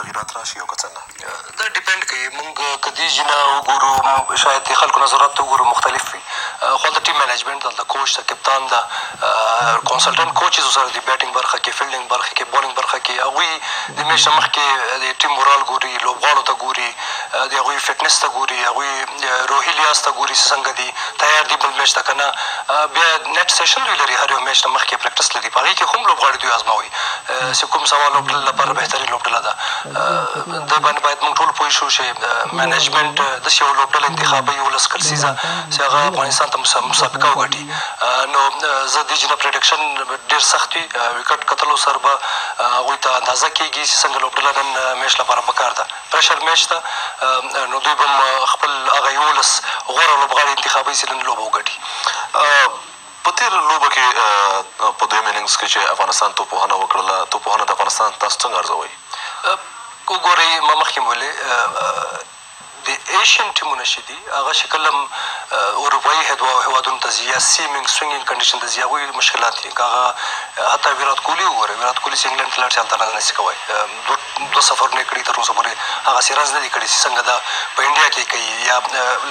تغیرات راشي او که څنګه؟ دا ډیپینډ کوي. موږ که دې جینه وګورو شاید د خلکو نظرات ته وګورو مختلف وي. خو د ټیم مینجمنټ دلته کوچ ده، کپتان ده، کنسلټنټ کوچز سره د بیټینګ برخه کې، فیلډینګ برخه کې، بولینګ برخه کې هغوی د میچ نه مخکې د ټیم مورال ګوري، لوبغاړو ته ګوري، د هغوی فټنس ته ګوري، هغوی روحي لحاظ ته ګوري چې څنګه دي، تیار دي بل میچ ته که نه. بیا نیټ سیشن دوی لري، هر یو میچ نه مخکې پریکټس لري، په هغې کې هم لوبغاړي دوی ازموي چې کوم سوال لوبډله لپاره بهترین لوبډله ده. دې باندې باید موږ ټول پوه شو چې مینجمنټ داسې یو لوبډله انتخابوي 11 کلسیزه چې هغه افغانستان ته مسابقه وګټي. نو زه دې جینه پریډکشن ډېر سخت وي. وکټ کتلو سره به هغوی ته اندازه کېږي چې څنګه لوبډله نن میچ لپاره پکار ده. پریشر میچ ته نو دوی به هم خپل هغه 11 غوره لوبغاړي انتخابوي چې نن لوبه وګټي. په تېر لوبه کې په دویم انینګز کې چې افغانستان توپوهنه وکړله، توپوهنه د افغانستان تاسو څنګه ارزوئ؟ وګورئ، ما مخکې مې ویلې د ایشین ټیمونه چې دي هغه شکل هم اروپایي هېوادونو ته ځي یا سیمینګ سوینګینګ کنډیشن ته ځي، هغوی مشکلات دي. که هغه حتی ویرات کوهلي وګورئ، ویرات کوهلي چې انګلینډ ته لاړ چې هلته رنز نه شي کوی، دوه سفرونه یې کړي تر اوسه پورې هغسې رنز نه دي کړي چې څنګه دا په انډیا کې کوي یا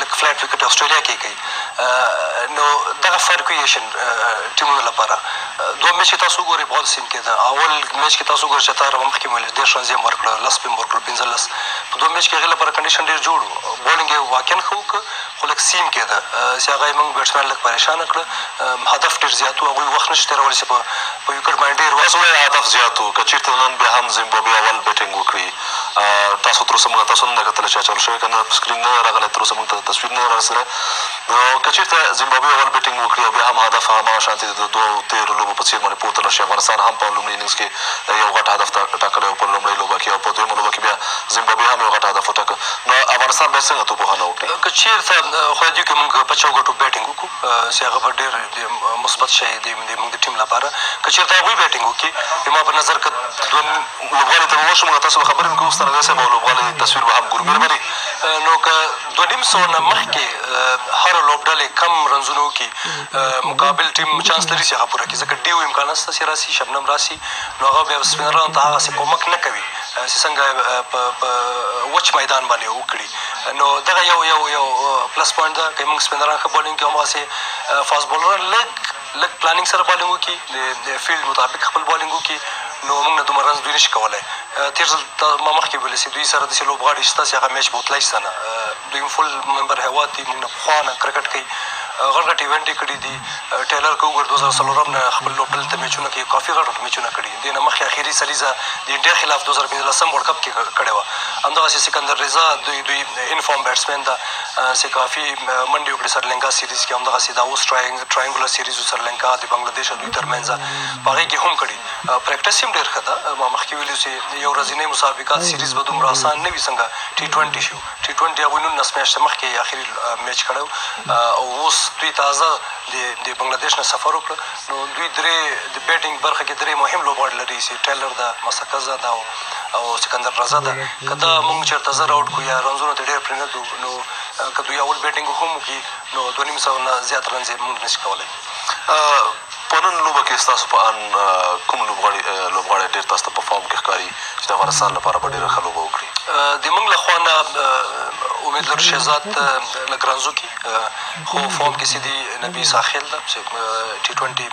لږ فلایټ وکټ اسټرالیا کې کوي. نو دغه فرق وي ایشین ټیمونو لپاره. دوه میچ کې تاسو وګورئ بال سین کې ده، اول میچ کې تاسو وګورئ چې تا مخکې مې ویل 10 رنز یې هم ورکړه، 10 پې هم ورکړل، 15. په دوه میچ کې هغې لپاره کنډیشن ډېر جوړ و. بولینګ یې واقعا ښه وکړه خو لږ سیم کېده چې هغه یې موږ بیټسمین لږ پریشانه کړه. هدف ډېر زیات و، هغوی وخت نه شي تېرولی چې په وکټ باندې ډېر تاسو وایئ هدف زیات و. که چېرته نن بیا هم زیمبابوې اول بیټینګ وکړي، تاسو تر اوسه موږ تاسو نه ده کتلی چې چالو شوی که نه، په سکرین نه راغلی، تر اوسه موږ ته تصویر نه رارسېدلی. نو که چېرته زیمبابوې اول بیټینګ وکړي او بیا هم هدف هماغه شانتې د دوو تېرو لوبو په څېر باندې پورته لاړ شي، افغانستان هم په لومړي انینګز کې یو غټ هدف ټاکلی و په لومړۍ لوبه کې، او په دویمه لوبه کې بیا زیمبابوې هم یو غټ هدف وټاکه. نو افغانستان باید څنګه توپوهنه وکړي؟ که چېرته خدای دې وکړي موږ په 4 ګټو بیټینګ وکړو چې هغه به ډېر مثبت شی دی موږ د ټیم لپاره. که چېرته هغوی بیټینګ وکړي، زما په نظر که لوبغالي ته به ورشو، موږ تاسو به خبرې هم کوو ستانګه صاحب، او لوبغالي تصویر به هم ګورو. مهرباني. نو که 2.5 سوه نه مخکې هره لوبډلې کم رنزونه وکړي، مقابل ټیم چانس لري چې هغه پوره کړي، ځکه ډیو امکان نشته چې راسي، شبنم راسي، نو هغه بیا سپینرانو ته هغسې کومک نه کوي چې څنګه په وچ میدان باندې وکړي. نو دغه یو پلس پوینټ ده. که موږ سپینران ښه بالینګ کوي، همغسې فاست بولران لږ پلانینګ سره بالینګ وکړي، د فیلډ مطابق خپل بالینګ وکړي، نو موږ نه دومره رنز دوی نه شي کولی. تېر ځل ما مخکې ویلې چې دوی سره داسې لوبغاړي شته چې هغه میچ به وتلی شته نه. دوی هم فل ممبر هېواد دي، موږ نه پخوا نه کرکټ کوي، غټ غټ ایونټ یې کړي دي. ټیلر که وګورو 2004 نه خپل لوبډلې ته میچونه کوي، کافي غټ غټ میچونه کړي. دې نه مخکې اخري سریزه د انډیا خلاف 2015 ورلډ کپ کې کړې وه. همدغسې سکندر رضا دوی انفارم بیټسمین ده چې کافي منډې وکړې سرلنکا سیریز کې، همدغسې دا اوس ټراینګولر سیریز و سرلنکا د بنګلادیش دوی تر منځه په هغې کې هم کړي. پریکټس هم ډېر ښه ده. ما مخکې ویلي چې یو ورځنۍ مسابقات سیریز به دومره اسان نه وي څنګه T20 شو. T20 هغوی 19 میاشتې مخکې اخري میچ کړی او اوس دوی تازه د بنګلادیش نه سفر وکړه. نو دوی د بیټینګ برخه کې 3 مهم لوبغاړي لري چې ټیلر ده، مسکزه ده او سکندر رضا ده. که دا موږ چېرته زر آوټ کړو یا رنزونو ته ډېر پرېنږدو، نو که دوی اول بیټینګ هم وکړي نو 2.5 سوه نه زیات رنز یې موږ نه شي کولی. په نن لوبه کې ستاسو په ان کوم لوبغاړی ډېر تاسو ته په فارم کې ښکاري چې د افغانستان لپاره به ډېره ښه لوبه وکړي؟ د موږ له خوا نه امید لرو شهزاد لږ رنز وکړي، خو فارم کې چې دي نبي ساخیل ده چې T20 ډېر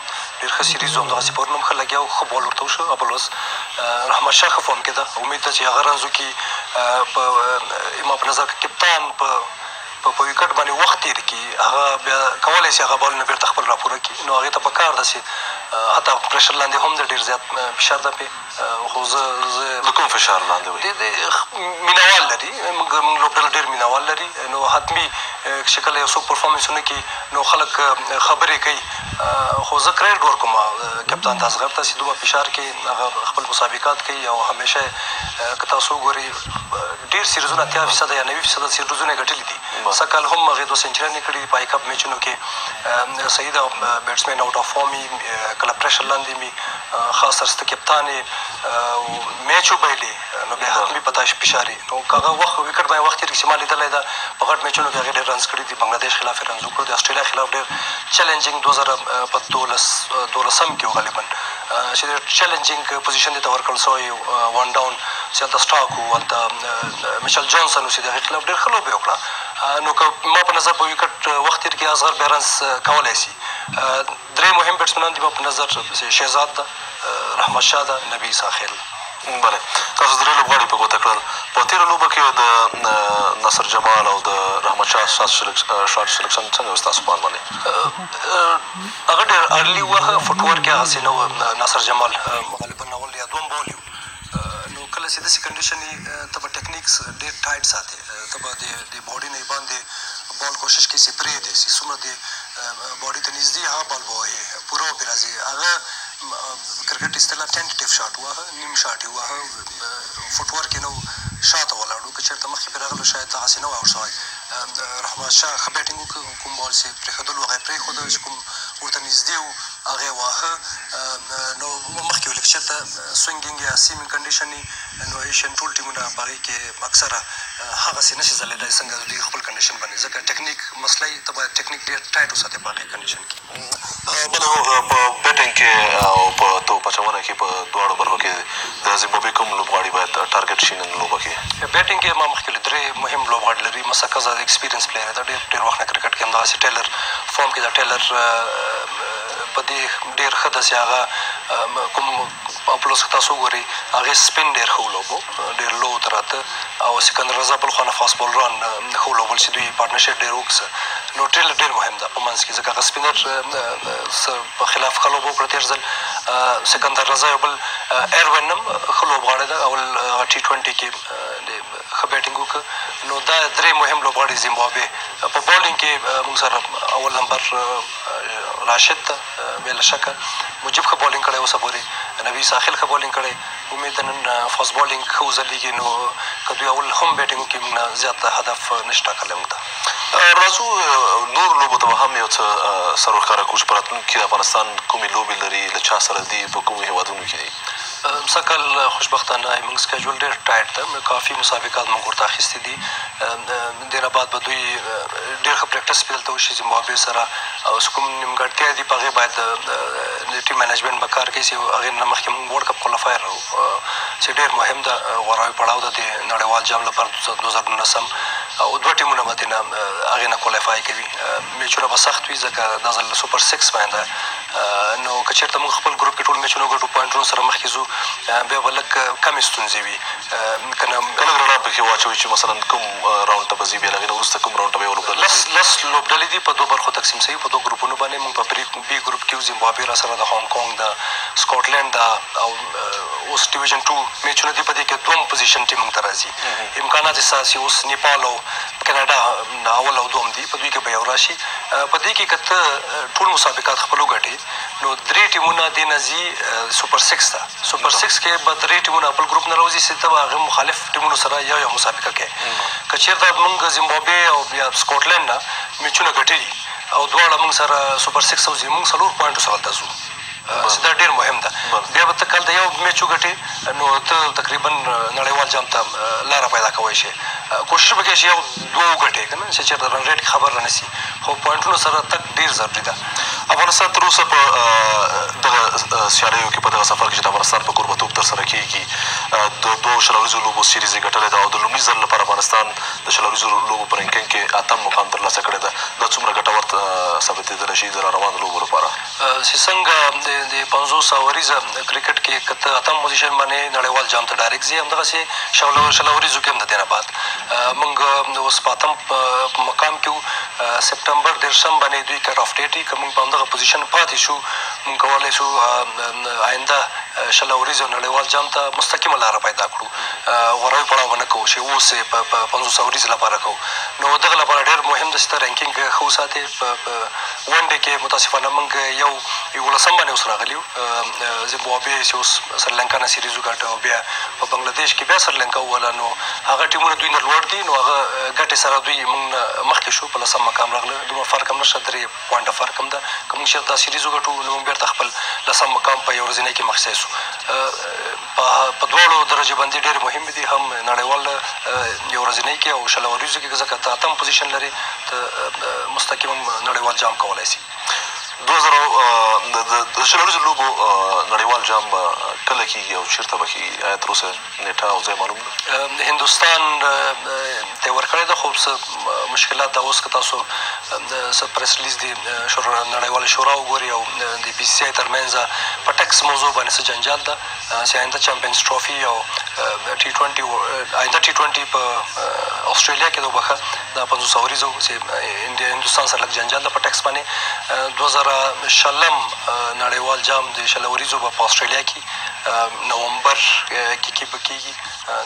ښه سیریز و، همدغسې پرون هم ښه لګیا و، ښه بال ورته وشو. ابلوز رحمت شاه ښه فارم کې ده، امید ده چې هغه رنز وکړي. ما په نظر کې کپتان په وکټ باندې وخت تېر کړي، هغه بیا کولی شي هغه بالونه بېرته خپل راپوره کړي. نو هغې ته پکار ده چې حتی پریشر لاندې هم ده، ډېر زیات فشار ده پرې. خو زه د کوم فشار لاندې وایي؟ مینهوال لري، موږ لوبډله ډېر مینهوال لري. نو حتمي چې کله یو څوک پرفارمنسونه کوي نو خلک خبرې کوي. خو زه کریډ ورکوم کپتان ته اصغر ته چې دومره فشار کې هغه خپل مسابقات کوي او همیشه که تاسو وګورئ ډېر سیریزونه 80% یا 90% سیریزونه یې ګټلي دي. سږ کال هم هغې 2 سینچریانې کړي دي په آی کپ میچونو کې. صحیح ده بیټسمین آوټ آف فارم وي، کله پریشر لاندې وي، خاص سرسته کپتان یې میچ وبایلي نو بیا حتمي په تا فشار وي. نو که هغه وکټ باندې وخت تېر کړي چې ما لیدلی ده په غټ میچونو کې هغې ډېر رنز کړي دي. بنګلادیش خلاف یې رنز وکړو، د اسټرالیا خلاف ډېر چیلنجینګ 2012 کې و غالبا چې ډېر چیلنجینګ پوزیشن دې ته ورکړل سوی 1 ډاون. چې هلته سټاک وو، هلته میشل جانسن و چې د هغې خلاف ډېر ښه لوبې وکړه. نو که ما په نظر په وکټ وخت تېر کې اصغر بیرنس کولی شي. درې مهم بیټسمنان دي ما په نظر شهزاد ده، رحمت شاه ده، نبي ساخیل. بله، تاسو درې لوبغاړي په ګوته کړل. په تېره لوبه کې د ناصر جمال او د رحمت شاه شاټ سلیکشن څنګه و ستاسو په اند باندې؟ هغه ډېر ارلي و، هغه فوټورک یې هسې نه و. ناصر جمال غالبا اول یا دوم بول یو. نو کله چې داسې کنډیشن وي ته به ټیکنیکس ډېر ټایټ ساتې، ته به د باډي نه یې باندې بال کوشش کوي چې پرېږدې چې څومره د باډي ته نږدې هغه بال به وهې، پوره به پرې راځي. هغه کرکټ اصطلاح ټینټیټیو شاټ وهه، نیم شاټ یې وهه، فوټورک یې نه و، شاته ولاړو. که چېرته مخکې پرې راغلو شاید دغسې نه وه اوټ شوی. رحمت شاه ښه بیټینګ وکړ، کوم بال چې پرېښودلو هغه یې پرېښوده، چې کوم ورته نږدې و هغه یې واهه. نو مخکې ویل که چېرته سوینګینګ یا سیمینګ کنډیشن وي نو ایشین ټول ټیمونه په هغې کې اکثره هغسې نه شي ځلېدلی څنګه دوی خپل کنډیشن باندې، ځکه ټیکنیک مسله یې ته باید ټیکنیک ډېر ټایټ وساتې په هغې کنډیشن کې. بله په بیټینګ کې او په توپ اچونه کې په دواړو برخو کې د زیمبابوې کوم لوبغاړي باید ټارګټ شي نن لوبه کې؟ بیټینګ کې ما مخکې درې مهم لوبغاړي لري. مسکزه د ایکسپیرینس پلیر دی، ډېر وخت نه کرکټ کې همدغسې ټیلر فارم کې د ټیلر په دې ډېر ښه ده چې هغه کوم پلوس که تاسو وګورئ هغې سپین ډېر ښه ولوبو، ډېر لو ته راته، او سکندر رضا بل خوا نه فاست بولران ښه ولوبل چې دوی پارټنرشپ ډېر وکړه. نو ټیلر ډېر مهم ده په منځ کې، ځکه هغه سپینر په خلاف ښه لوبه وکړه تېر ځل. سکندر رضا یو بل ایروین هم ښه لوبغاړی ده، اول هغه T20 کې ښه بیټینګ وکړه. نو دا درې مهم لوبغاړي زیمبابوې. په بالینګ کې موږ سره اول نمبر راشد ده بې له شکه، مجیب ښه بالینګ کړی اوسه پورې، نبي ساخیل ښه بالینګ کړی. امید ده نن فاست بالینګ ښه وځلېږي. نو که دوی اول هم بیټینګ وکړي موږ نه زیات هدف نشي ټاکلی موږ ته. راځو نورو لوبو ته به هم یو څه سر ورښکاره کړو چې په راتلونکي کې د افغانستان کومې لوبې لري، له چا سره دي، په کومو هېوادونو کې دي؟ سږکال خوشبختانه زموږ سکیجول ډېر ټایټ ده، کافي مسابقات موږ ورته اخیستي دي. دې نه بعد به دوی ډېر ښه پریکټس پې دلته وشي زیمبابوې سره، او چې کوم نیمګړتیا دي په هغې باید د ټیم مینجمنټ به کار کوي چې هغې نه مخکې موږ ورلډ کپ کوالیفایر چې ډېر مهم ده، غوراوي پړاو ده د نړیوال جام لپاره 2019 او دوه ټیمونه به ترې نه هغې نه کوالیفای کوي. میچونه به سخت وي ځکه دا ځل سوپر 6 باندې. نو که چېرته موږ خپل ګروپ کې ټول میچونه وګټو، پوینټونو سره مخکې ځو، بیا به لږ کمې ستونزې وي. که نه لږ رڼا پکې واچوئ چې مثلا کوم راونډ ته به ځي، بیا له هغې نه وروسته کوم راونډ ته به یې ولوبډله لس لوبډلې دي په دوه برخو تقسیم شوي، په دوه ګروپونو باندې. موږ په بي ګروپ کې زیمبابوې را سره د هانګ کونګ ده، سکاټلینډ ده، او اوس ډیویژن 2 میچونه دي. په دې کې دوم پوزیشن ټیم موږ ته را ځي. امکانات یې ستاسې اوس نیپال او کاناډا اول او دوم دي، په دوی کې به یو را شي. په دې کې که ته ټول مسابقات خپل وګټې نو درې ټیمونه دې نه ځي سوپر 6 ته. سوپر 6 کې به درې ټیمونه خپل ګروپ نه راوځي چې ته به هغه مخالف ټیمونو سره یو مسابقه کوې. که چېرته موږ زیمبابوې او یا سکاټلینډ نه میچونه ګټلي او دواړه موږ سره سوپر 6 ته وځي، موږ 4 پوینټو سره هلته ځو، چې دا ډېر مهم ده. بیا به ته کله د یو میچ وګټې نو ته تقریبا نړیوال جام ته لاره پیدا کولی شې. کوشش به کوې چې یو دوه وګټې که نه، چې چېرته رن ریټ کې خبر را نه شي، خو پوینټونو سره تګ ډېر ضروري ده. افغانستان تر اوسه په دغه سیالیو کې، په دغه سفر کې چې د افغانستان په کوربتوب ترسره کېږي، د 2 شلوریزو لوبو سیریز یې ګټلې ده او د لومړي ځل لپاره افغانستان د شلوریزو لوبو په رینکینګ کې 8م مقام ترلاسه کړی ده. دا څومره ګټور ثابتېدلی شي د راروانو لوبو لپاره؟ چې څنګه د 500 اوریزه کرکټ کې که ته 8م پوزیشن باندې نړیوال جام ته ډایرکټ ځي، همدغسې شلوریزو کې هم د دې نه بعد موږ اوس په 8م مقام کې وو. سپټمبر 13 باندې دوی کټ آف ډیټ وي، که موږ په همدغه پوزیشن پاتې شو موږ کولی شو آینده شلوریزو نړیوال جام ته مستقیمه لاره پیدا کړو. غوراوي پړاو به نه کوو چې اوس یې په 500 اوریزې لپاره کوو. نو دغه لپاره ډېر مهم ده چې ته رینکینګ ښه وساتې. په ون ډې کې متاسفانه موږ 11 باندې اوس راغلي وو. زیمبابوې چې اوس سریلانکا نه سیریز وګټه او بیا په بنګلادیش کې بیا سریلانکا ووله، نو هغه ټیمونه دوی نه لوړ دي، نو هغه ګټې سره دوی موږ نه مخکې شو، په 10م مقام راغله. دومره فرق هم نشته، 3 پوینټه فرق هم ده. که موږ چېرته دا سیریز وګټو نو موږ بېرته خپل 10م مقام په یو ورځنۍ کې مخصی سو. په دواړو درجه بندي ډېرې مهمې دي، هم نړیوال یو ورځنۍ کې او شلوریزو کې، ځکه ته 8م پوزیشن لرې ته مستقیم نړیوال جام کولی شي. د شل اوريزو لوبو نړیوال جام کله کېږي او چېرته به کېږي؟ آیا تر اوسه نېټه او ځای معلوم ده؟ هندوستان ته یې ورکړې ده، خو څه مشکلات ده. اوس که تاسو څه پریس ریلیز د نړیواله شورا وګورئ او د بي سي آی تر منځه په ټکس موضوع باندې څه جنجال ده چې آینده چمپینز ټرافي او آینده T20 په اسټرالیا کې ده وبخښه دا 50 اوریزو چې هندوستان سره لږ جنجال ده په ټکس باندې. 2020 نړیوال جام د شل اوریزو به په اسټرالیا کې نومبر کې به کېږي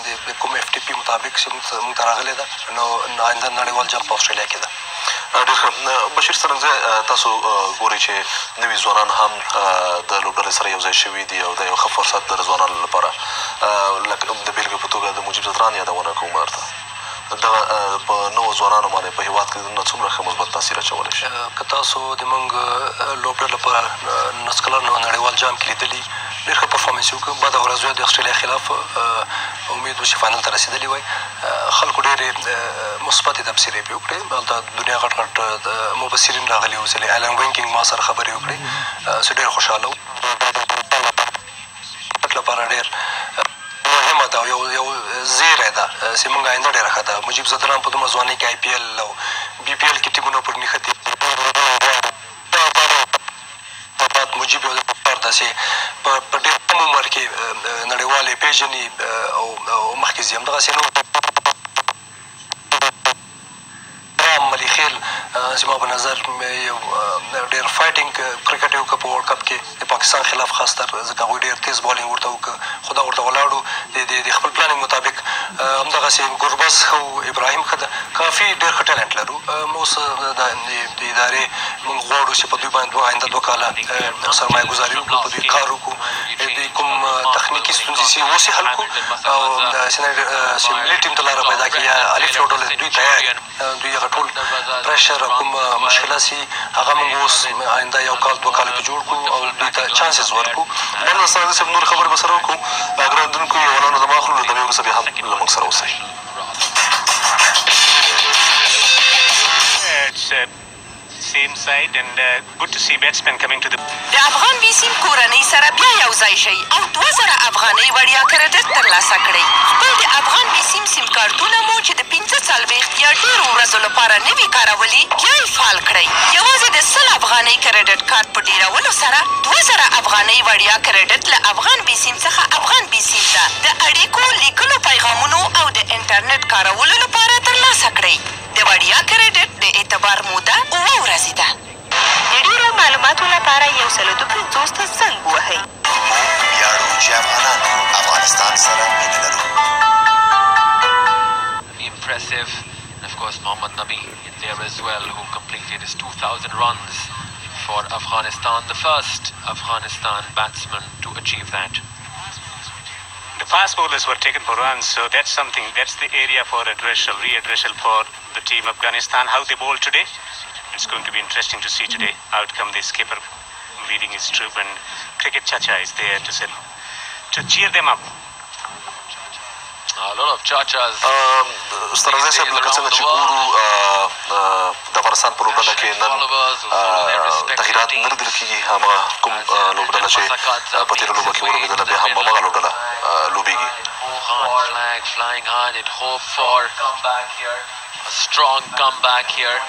د کوم اف ټي پي مطابق چې مونږ ته راغلی ده، نو آینده نړیوال جام په اسټرالیا کې ده. ډېر ښه. بشیر څرنګزی تاسو ګورئ چې نوي ځوانان هم د لوبډلې سره یو ځای شوي دي او دا یو ښه فرصت ده د ځوانانو لپاره. لکه د بېلګې په توګه د مجیب زدران یادونه کوم درته دغه په نوو ځوانانو باندې په هېواد کې نه څومره ښه مثبت تاثیر اچولی شي؟ که تاسو د موږ لوبډله په نس کلن نړیوال جام کې لیدلي، ډېر ښه پرفارمنس یې وکړ. بده ورځ د اسټرالیا خلاف امید و چې فاینل ته رسېدلي وای. خلکو ډېرې مثبتې تبصرې پرې وکړې. هلته د دنیا غټ غټ مبصرین راغلي وو چې ایلن وینکینګ ما سره خبرې وکړې چې ډېر خوشحاله وو. لپاره ډېر مهمه ده او یو زیری ده چې مونږ آینده ډېره ښه ده. مجیب زدران په دومره ځوانۍ کې آی پي ایل او بي پي ایل کې ټیمونه پر نښتي. بعد مجیب یو پار ده چې په ډېر کم عمر کې نړیوال یې پېژني او مخکې ځي. همدغسې نور ملي خیل زما په نظر یو ډېر فایټینګ کرکټ یې وکړه په ورلډ کپ کې د پاکستان خلاف خاص تر، ځکه هغوی ډېر تیز بالینګ ورته وکړه، خو دا ورته ولاړو د خپل پلانینګ مطابق. همدغسې ګربز ښه و، ابراهیم ښه ده، کافي ډېر ښه ټیلنټ لرو. اوس د ادارې مونږ غواړو چې په دوی باندې آینده 2 کاله سرمایه ګزاري وکړو، په دوی کار وکړو، دوی کوم تخنیکي ستونزې چې اوس یې حل کړو او چې ملي ټیم ته لاره پیدا کړي یا الف لوډل دوی تیار، دوی هغه ټول پریشر او کوم مشکلات چې هغه مونږ اوس آینده 1 کال 2 کالو کې جوړ کړو او دوی ته چانسز ورکړو. مننه ستاسو صاحب، نورې خبرې به سره وکړو. ګران لیدونکو یو اعلان دم اخلو، له دمې وروسته بیا هم له موږ سره اوسئ. Same side and good to see batsmen coming to the د افغان بیسیم کورنۍ سره بیا یو ځای شئ او 2000 افغانۍ وړیا کریډټ ترلاسه کړئ. خپل د افغان بیسیم سیم کارتونه مو چې د 45 یا ډېرو ورځو لپاره نوي کارولي بیا یې فعال کړئ. یوازې د 100 افغانۍ کریډټ کارت په ډېرولو سره 2000 افغانۍ وړیا کریډټ له افغان بیسیم څخه افغان بیسیم ته د اړیکو، لیکلو پیغامونو او د انټرنیټ کارولو لپاره ترلاسه کړئ. د وړیا کریډټ د اعتبار موده 7 ورځې ده. د ډېرو معلوماتو لپاره 150 ته زنګ ووهئ. موږ ویاړو چې افغانان افغانستان سره مینه لرو. Impressive. And of course, Mohammad Nabi there as well, who completed his 2,000 runs for Afghanistan, the first Afghanistan batsman to achieve that. The fast bowlers were taken for runs, so that's something, that's the area for readdressal for the team Afghanistan. How they bowl today, it's going to be interesting to see today. Outcome, the skipper leading his troop and Cricket Chacha is there to cheer them up. A lot of chachas. سترګزی صاحب، لکه څنګه چې ګورو د افغانستان په لوبډله کې نن تغیرات نه لیدل کېږي. هماغه کوم لوبډله چې په تېره لوبه کې ولوبېدله بیا هم هماغه لوبډله لوبېږي. Flag flying high in hope for a strong comeback here.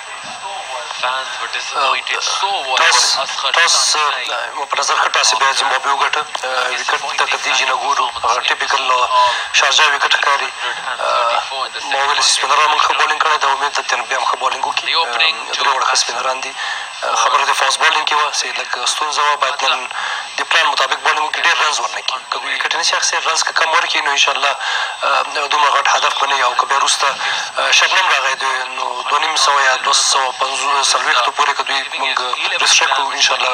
Fans were disappointed. So was Asghar ټاس Sani. په نظر ښه ټاس یې بیا زیمبابوې وګټه. وکټ ته که دیجې نه ګورو، هغه ټیپیکل شارجه وکټ ښکاري. ما ویل چې سپینران موږ ښه بالینګ کړی ده، امید ده بیا هم ښه بالینګ وکړي. درې وړه ښه سپینران دي. خبره د فاست بالینګ کې وه چې لږ ستونزه وه، باید نن د پلان مطابق بالینګ وکړي، ډېر رنز ورنه کړي. که وکټ نه شي اخیستی، رنز که کم ورکړي نو انشاءالله دومره غټ هدف به نه وي. او که بیا وروسته شبنم راغی نو 250 یا 240 پورې که دوی مونږ ریسټرکټ کړو، انشاءالله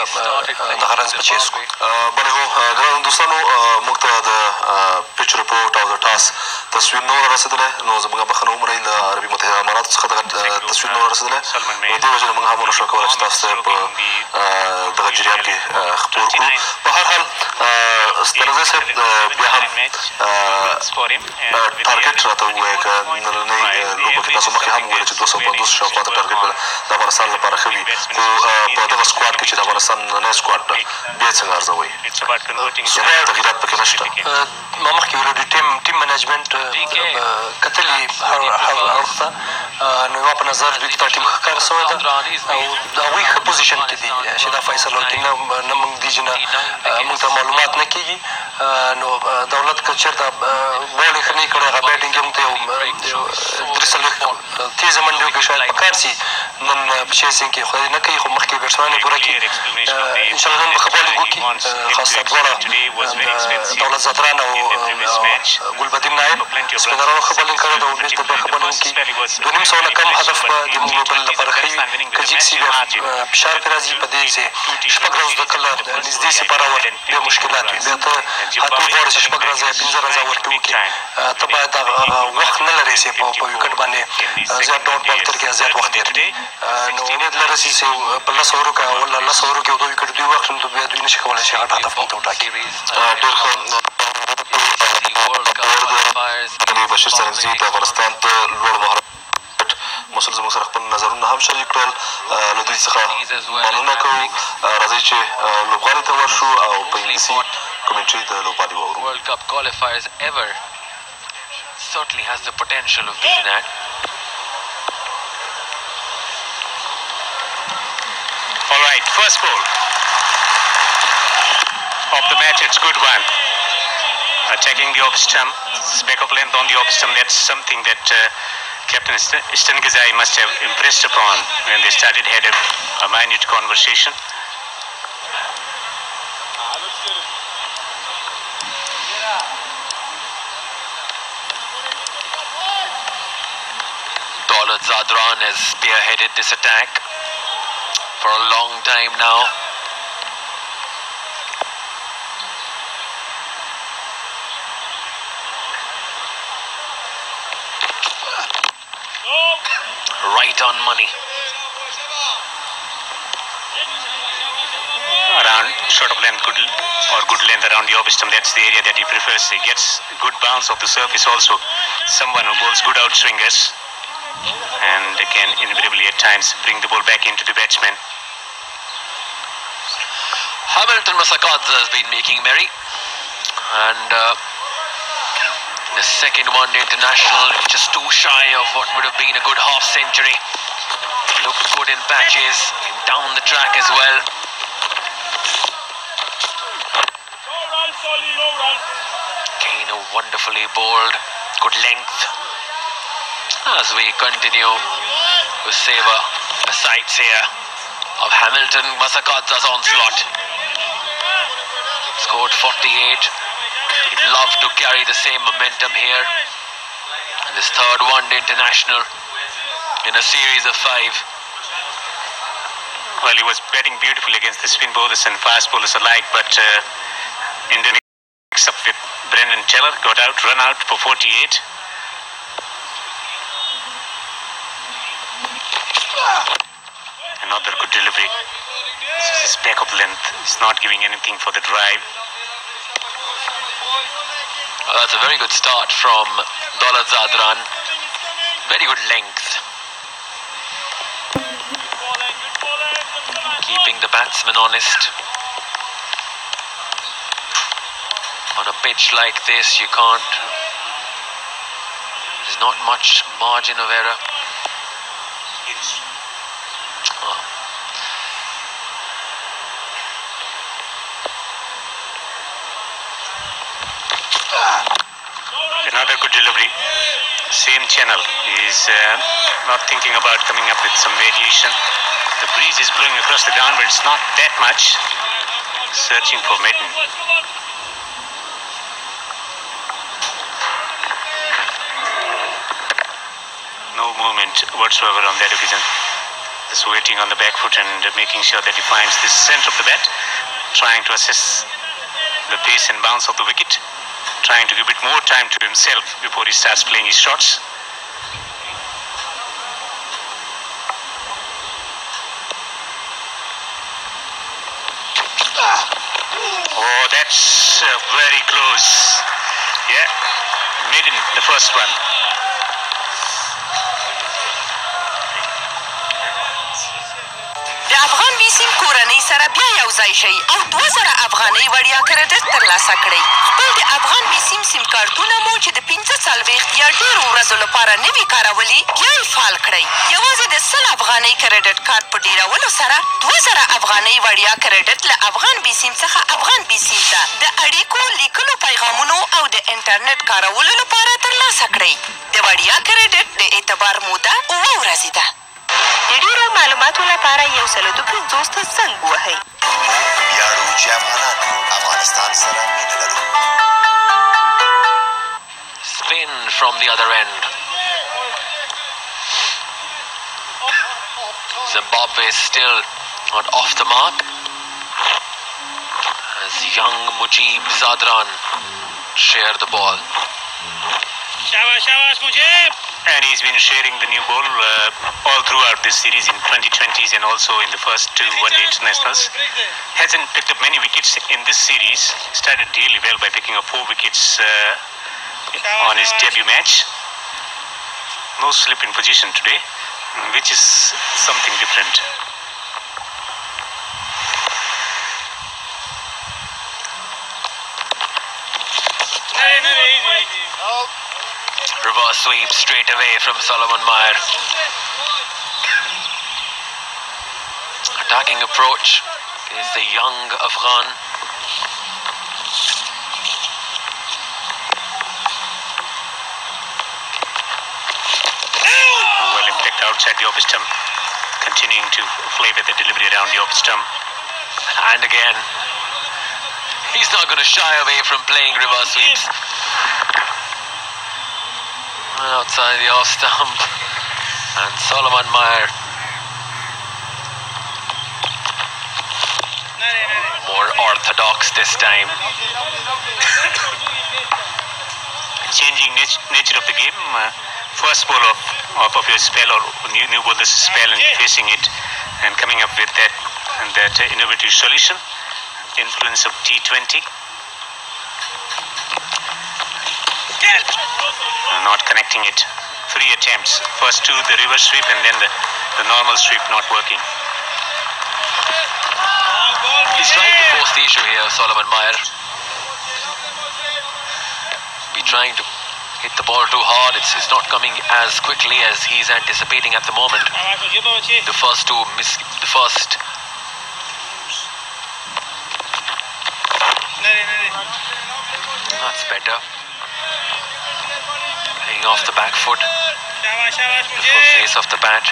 دغه رنز به چیز کړو. بلې هو ګرانو دوستانو، موږ ته د پچ رپورټ او د ټاس تصویر نه ور رسېدلی، نو زموږ بښنه ومنئ. له عربي متحده اماراتو څخه دغه تصویر نه ور رسېدلی، نو دې وجې نه موږ هم ونه شو کولی چې تاسو ته په دغه جریان کې خپور کړو. په هر حال سترګزی صاحب بیا هم ټارګټ راته ووایه که نننۍ لوبه کې تاسو مخکې هم وویل چې 250 شاوخوا ته ټارګټ د افغانستان لپاره ښه وي خو په دغه سکواډ کې چې د افغانستان نننی سکواډ ده بیا څنګه ارزوئ څومره تغییرات پکې نشته ما مخکې ویلو د ټیم منیجمنټ کتلي هر اړخ ته نو زما په نظر دوی ته دا ټیم ښه کار شوی ده او د هغوی ښه پوزیشن کې دي چې دا فیصله وکړي نه موږ دي چې نه موږ ته معلومات نه کېږي نو دولت که چېرته بال یې ښه نه کړی هغه بیټینګ یې موږ ته یو 3 تیزه منډې وکړي شاید پکار سي نن په چیسینګ کې خدای نه کوي خو مخکې بیټسمن یې پوره کړي انشاءالله نن به ښه بالینګ وکړي خاصه دواړه دولت زادران او ګلبدین نایب سپینرانو ښه بالینګ کړی ده او بېرته بیا ښه بالینګ وکړي 2.5 نه کم هدف به د موږ لوبډلې لپاره ښه وي که جیک سي بیا فشار پرې را ځي په دې چې شپږ ورځو ته کله نږدې سي په راوړ بیا مشکلات وي بیا ته تو غواړې چې شپږ ورځې یا 15 ورځې ورته وکړې ته باید وخت نه لرې چې په وکټ باندې زیات ډاټ بال تر کې زیات وخت تېر کړي نو امید لرو چې په 10 اوورو کې ولا 10 اوورو کې یو 2 وکټ دوی واخلي نو بیا دوی نه شي کولی چې غټ هدف موږ ته وټاکي ډېر ښه بشیر سرنزي د افغانستان د لوړ مهارت مسؤل زموږ سره خپل نظرونه هم شریک کړل له دوی څخه مننه کوو راځئ چې لوبغالي ته ورشو او په انګلیسي کومنټري د لوبغالي واورو World Cup qualifiers ever certainly has the potential of being that. All right, first ball of the match, it's good one. Attacking the off stump, speck of length on the off stump, that's something that Captain Istanghazai must have impressed upon when they started had a minute conversation. Daulat Zadran has spearheaded this attack for a long time now. Right on money. Around short of length, good length around the off stump. That's the area that he prefers. He gets good bounce of the surface also. Someone who bowls good outswingers and can invariably at times bring the ball back into the batsman. Hamilton Masakadze has been making merry, and the second one-day international just too shy of what would have been a good half century. Looked good in patches, down the track as well. Again, wonderfully bowled, good length. As we continue to savour the sights here of Hamilton Masakadze's onslaught. Scored 48. He'd love to carry the same momentum here in this third one-day international in a series of 5. Well, he was batting beautifully against the spin bowlers and fast bowlers alike, but in the mix-up with Brendan Teller, got out, run out for 48. Another good delivery. This is back of length. It's not giving anything for the drive. Well, that's a very good start from Daulat Zadran. Very good length. Keeping the batsman honest. On a pitch like this, you can't. There's not much margin of error. Oh. Another good delivery. Same channel. He's not thinking about coming up with some variation. The breeze is blowing across the ground, but it's not that much. Searching for Medden. No movement whatsoever on that occasion. Just waiting on the back foot and making sure that he finds the center of the bat. Trying to assess the pace and bounce of the wicket. Trying to give it more time to himself before he starts playing his shots. Oh, that's very close. Yeah, made in the first one. د افغان بیسیم کورنۍ سره بیا یو ځای شئ او 2000 افغانۍ وړیا کریډټ ترلاسه کړئ. خپل د افغان بیسیم سیم کارتونه مو چې د 45 یا ډېرو ورځو لپاره نوي کارولي بیا یې فعال کړئ. یوازې د 100 افغانۍ کریډټ کارت په ډیرولو سره 2000 افغانۍ وړیا کریډټ له افغان بیسیم څخه افغان بیسیم ته د اړیکو لیکلو پیغامونو او د انټرنیټ کارولو لپاره ترلاسه کړئ. د وړیا کریډټ د اعتبار موده 7 ورځې ده. د ډېرو معلوماتو لپاره 150 ته زنګ ووهئ. موږ ویاړو چې افغانان افغانستان سره مینه لرو. Spin from the other end. Zimbabwe is still not off the mark as young Mujib Zadran share the ball. Shabash, Mujib! And he's been sharing the new ball all throughout this series in 2020s and also in the first two one-day internationals. Hasn't picked up many wickets in this series. Started really well by picking up 4 wickets on his debut match. No slip in position today, which is something different. Reverse sweep straight away from Solomon Meyer. Attacking approach is the young Afghan. Well impact outside the off stump. Continuing to play with the delivery around the off stump. And again, he's not going to shy away from playing reverse sweeps. Outside the off stump, and Solomon Meyer more orthodox this time. Changing nature of the game. First ball of your spell or new ball this spell and facing it and coming up with that innovative solution. Influence of T20. Not connecting it. 3 attempts. First 2 the reverse sweep and then the normal sweep not working. He's trying to force the issue here, Solomon Meyer. Be trying to hit the ball too hard. It's not coming as quickly as he's anticipating at the moment. The first 2 miss. The first. That's better. Playing off the back foot. The full face of the bat.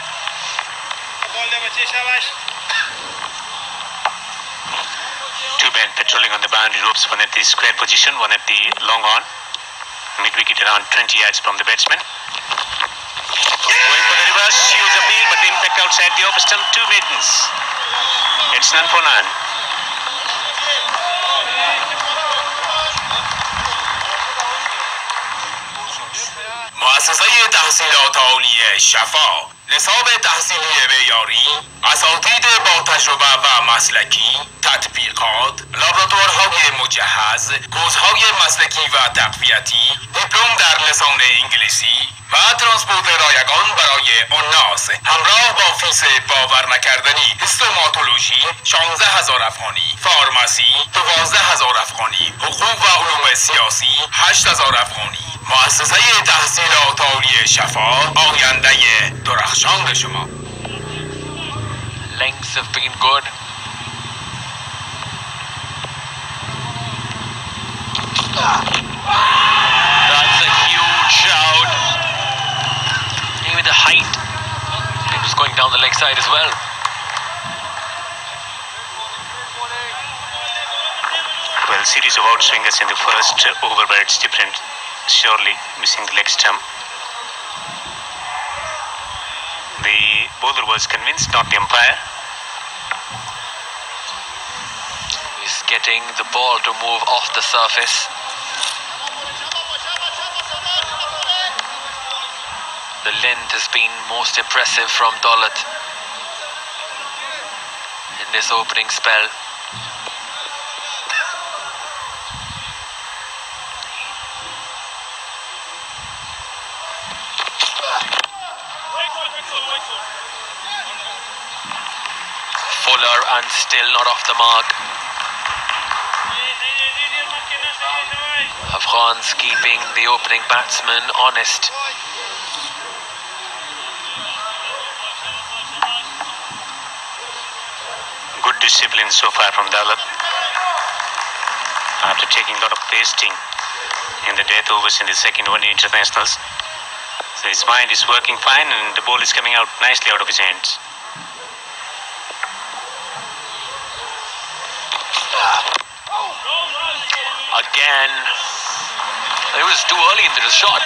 Two men patrolling on the boundary ropes, one at the square position, one at the long on. Mid-wicket around 20 yards from the batsman. Going for the reverse, huge appeal, but the impact outside the off stump, 2 maidens. It's none for none. مؤسسه تحصیلات عالی شفا، نصاب تحصیلی معیاری، اساتید با تجربه و مسلکی، تطبیقات، لابراتوارهای مجهز، کورس‌های مسلکی و تقویتی، دیپلم در لسان انگلیسی و ترانسپورت رایگان برای الناس، همراه با فیس باور نکردنی، هیستوماتولوژی 16000 افغانی، فارماسی 12000 افغانی، حقوق و علوم سیاسی 8000 افغانی. مؤسسه تحصیلات عالی شفا، آینده درخشان شما. Lengths have been good. That's a huge shout. Even the height. It was going down the leg side as well. Well, series of outswingers in the first over, but it's different. Surely missing the leg stump. The bowler was convinced, not the umpire. He's getting the ball to move off the surface. The length has been most impressive from Daulat in this opening spell. Fuller and still not off the mark. Afghans keeping the opening batsman honest. Good discipline so far from Dalat. After taking a lot of pasting in the death overs in the second one internationals. So his mind is working fine and the ball is coming out nicely out of his hands. Again, it was too early into the shot.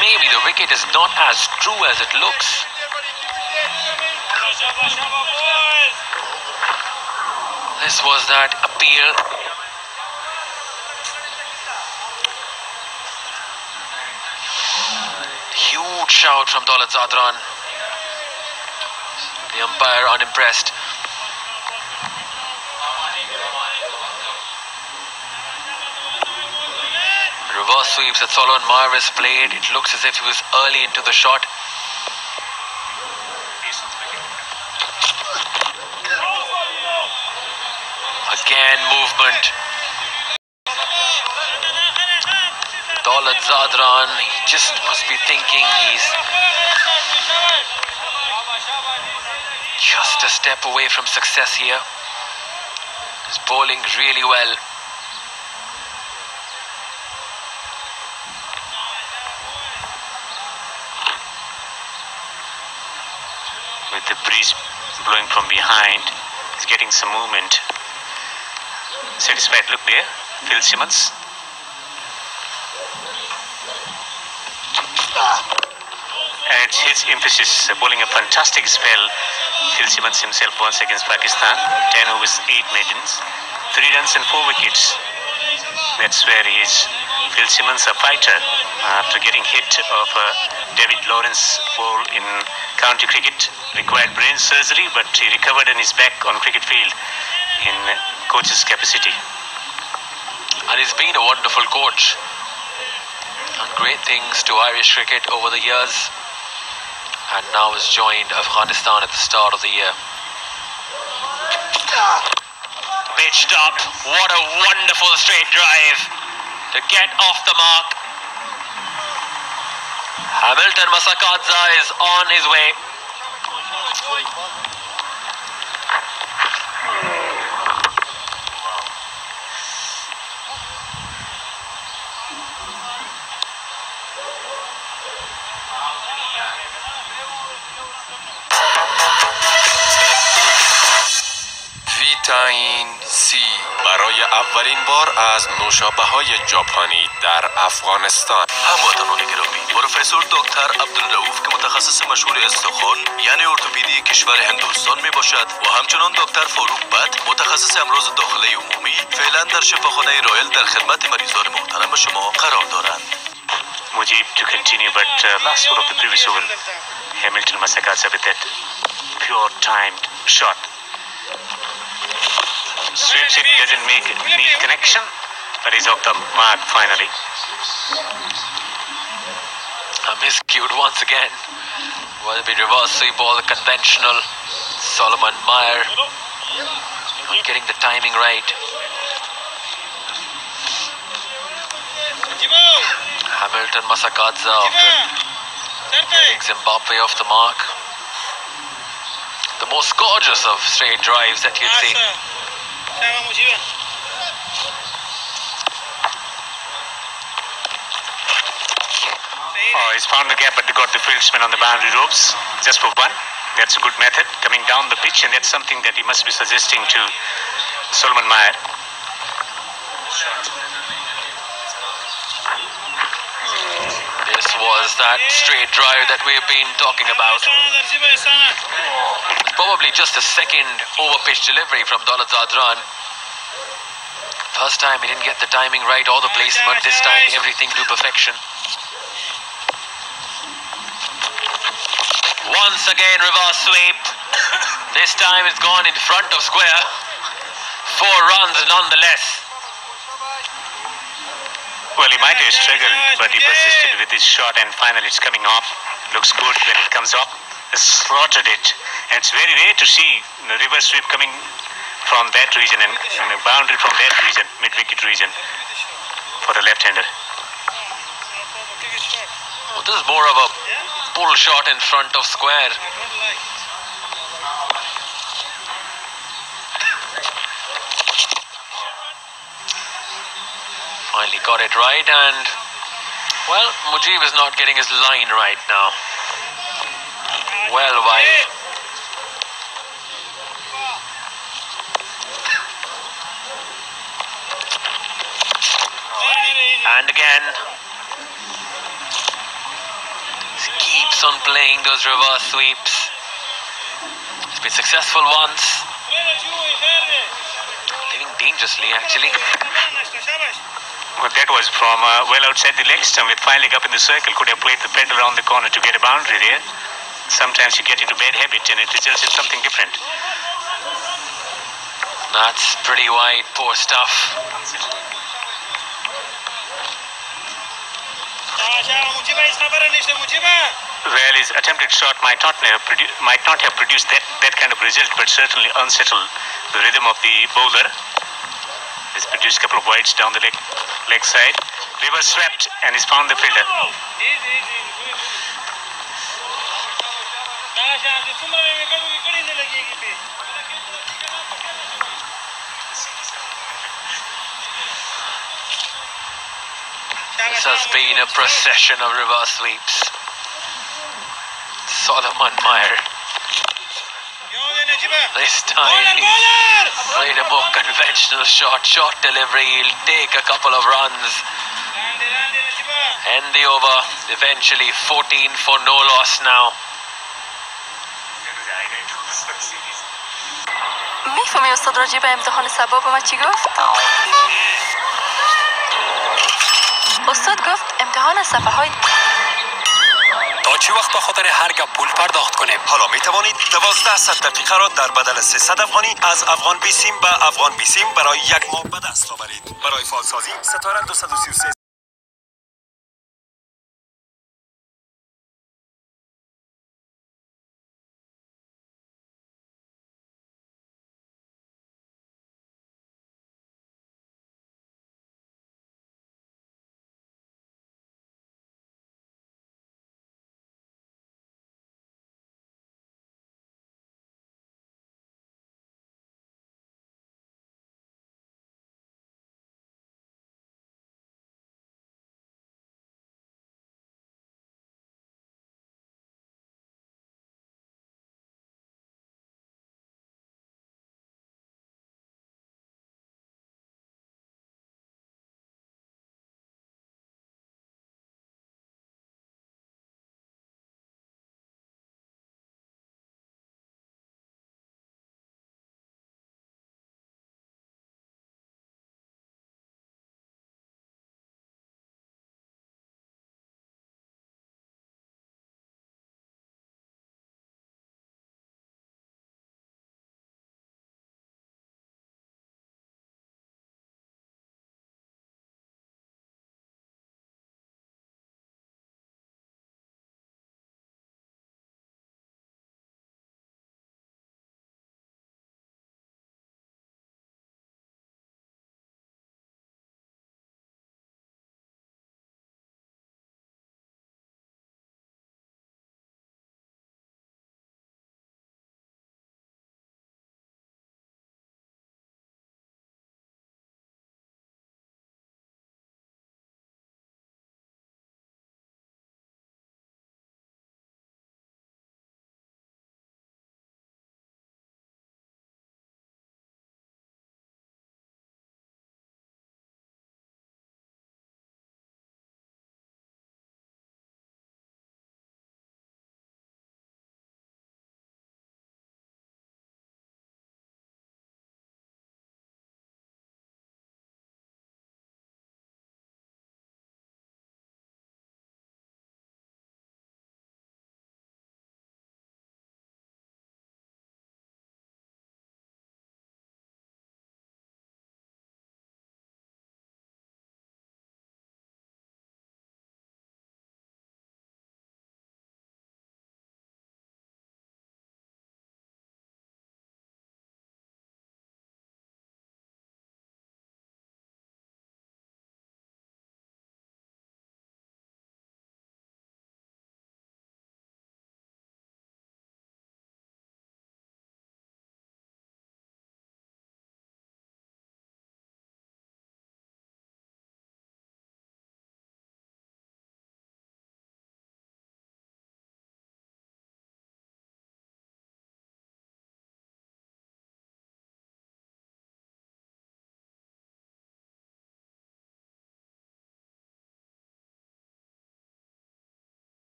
Maybe the wicket is not as true as it looks. This was that appeal. Huge shout from Daulat Zadran. The umpire unimpressed. Reverse sweeps that Solomon Mayer has played. It looks as if he was early into the shot. Again, movement. Daulat Zadran, he just must be thinking he's just a step away from success here. He's bowling really well. With the breeze blowing from behind, he's getting some movement. Satisfied look there, Phil Simmons. And it's his emphasis, bowling a fantastic spell. Phil Simmons himself once against Pakistan. 10 overs, 8 maidens, 3 runs and 4 wickets. That's where he is. Phil Simmons, a fighter, after getting hit of a David Lawrence ball in county cricket. Required brain surgery, but he recovered and is back on cricket field in coach's capacity. And he's been a wonderful coach. Done great things to Irish cricket over the years. And now has joined Afghanistan at the start of the year. Pitched up. What a wonderful straight drive to get off the mark. Hamilton Masakadza is on his way. ویتامین سی برای اولین بار از نوشابه‌های ژاپنی در افغانستان. هموطنان گرامی، پروفسور دکتر عبدالرؤوف که متخصص مشهور استخوان یعنی ارتوپدی کشور هندوستان می باشد و همچنان دکتر فاروق بت متخصص امراض داخله عمومی فعلا در شفاخانه رایل در خدمت مریضان محترم شما قرار دارند. Mujib to continue, but last over of the previous over, Hamilton Masakadza with that pure timed shot. Sweeps it, doesn't make a neat connection, but he's off the mark finally. Miscued once again. Whether it be reverse sweep or the conventional. Solomon Mayer not getting the timing right. Hamilton Masakadza after getting Zimbabwe off the mark. The most gorgeous of straight drives that you'd see. Oh, he's found the gap but got the fieldsman on the boundary ropes just for one. That's a good method coming down the pitch, and that's something that he must be suggesting to Solomon Mayer. This was that straight drive that we've been talking about. Probably just a second over-pitch delivery from Daulat Zadran. First time he didn't get the timing right or the placement. This time everything to perfection. Once again reverse sweep. This time it's gone in front of square. 4 runs nonetheless. Well, he might have struggled, but he persisted with his shot and finally it's coming off. Looks good when it comes up. Slaughtered it. And it's very rare to see the reverse sweep coming from that region and a boundary from that region, mid-wicket region, for a left-hander. Well, this is more of a pull shot in front of square. Finally got it right, and well, Mujib is not getting his line right now. Well wide. And again, he keeps on playing those reverse sweeps. It's been successful once. Living dangerously, actually. Well, that was from well outside the leg stump with fine leg up in the circle. Could have played the pedal around the corner to get a boundary there. Sometimes you get into bad habit and it results in something different. That's pretty wide, poor stuff. Well, his attempted shot might not have produced that kind of result, but certainly unsettled the rhythm of the bowler. He's produced a couple of wides down the leg side. Reverse swept and he's found the fielder. This has been a procession of reverse sweeps. Solomon Meyer. This time he's played a more conventional shot delivery. He'll take a couple of runs. End the over. Eventually 14 for no loss now. میفهمی استاد راجع به امتحان سبا به من چی گفت؟ استاد گفت امتحان صفحه های تا چی وقت به خاطر هر گپ پول پرداخت کنیم؟ حالا می توانید 1200 دقیقه را در بدل 300 افغانی از افغان بیسیم به افغان بیسیم برای یک ماه به دست آورید. برای فعالسازی ستاره 233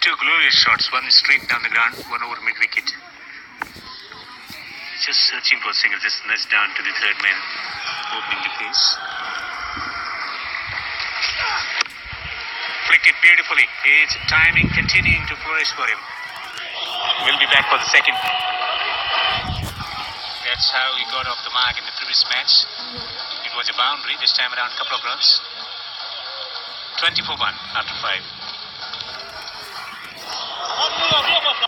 two glorious shots, one straight down the ground, one over mid-wicket. Just searching for singles, just nudged down to the third man, opening the pace. Flicked it beautifully. His timing continuing to flourish for him. Will be back for the second. That's how he got off the mark in the previous match. It was a boundary, this time around a couple of runs. 24-1 after 5.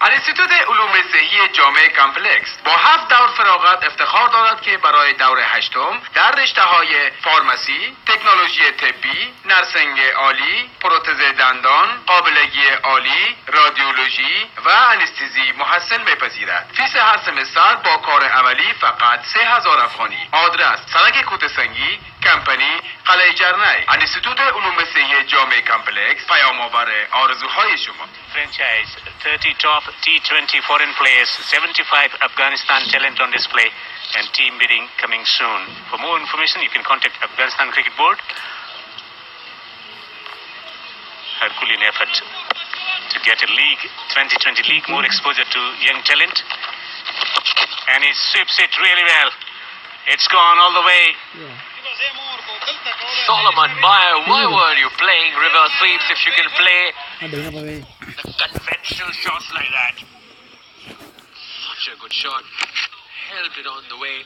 انستیتوت علوم صحی جامعه کامپلکس با 7 دور فراغت افتخار دارد که برای دور هشتم در رشته‌های فارماسی، تکنولوژی طبی، نرسنگ عالی، پروتز دندان، قابلگی عالی، رادیولوژی و انستزی محسن میپذیرد. فیس هر سمستر با کار عملی فقط 3000 افغانی. آدرس: سرک کوتسنگی، کمپانی، قلعه جرنی. انستیتوت علوم صحی جامعه کامپلکس پیام‌آور آرزوهای شما. Franchise, 30 top T20 foreign players, 75 Afghanistan talent on display, and team bidding coming soon. For more information, you can contact Afghanistan Cricket Board. Herculean effort to get a league, 2020 league, more exposure to young talent. And he sweeps it really well. It's gone all the way. Solomon Bayer, why were you playing reverse sweeps if you can play the conventional shots like that? Such a good shot. Held it on the way.